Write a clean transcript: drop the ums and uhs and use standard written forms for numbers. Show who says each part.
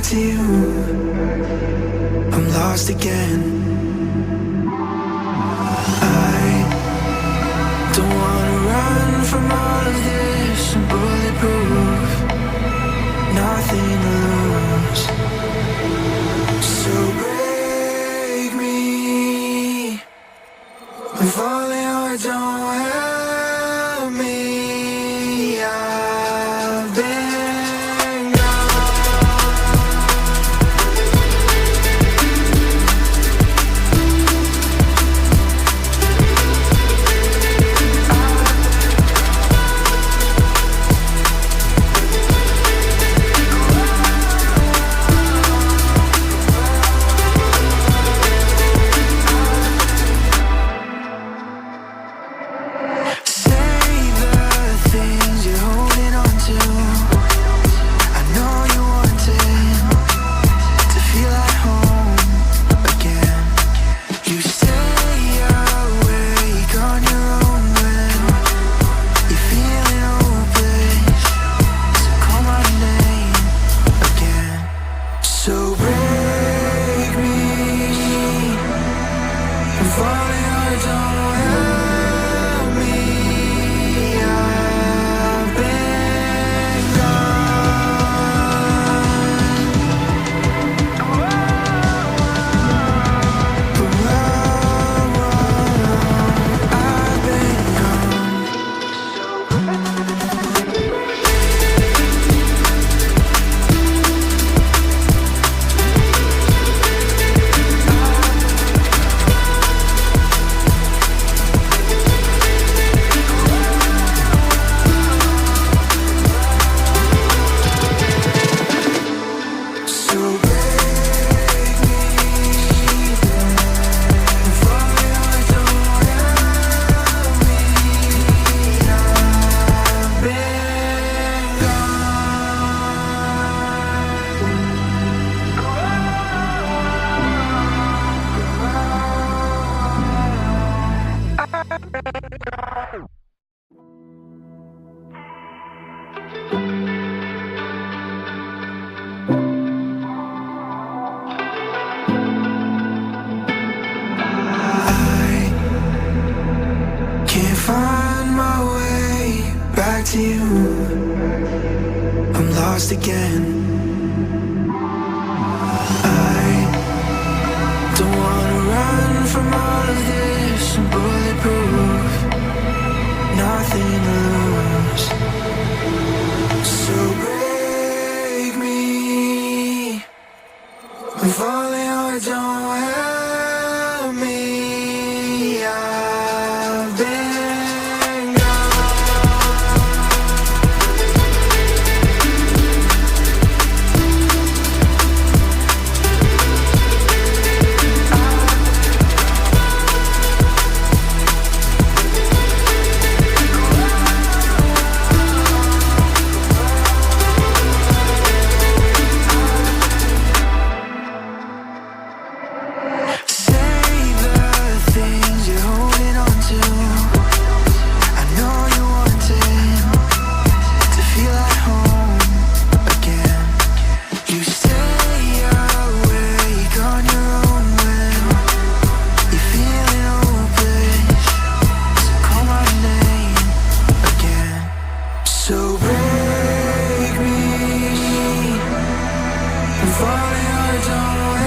Speaker 1: to you. I'm lost again. I don't wanna run from all of this. I'm bulletproof, nothing to lose. So break me. I'm falling hard, don't help me. I've been find my way back to you. I'm lost again. I don't wanna run from all of this. I'm bulletproof, nothing to lose. So break me. I'm falling hard, don't help me. I've been falling hard, don't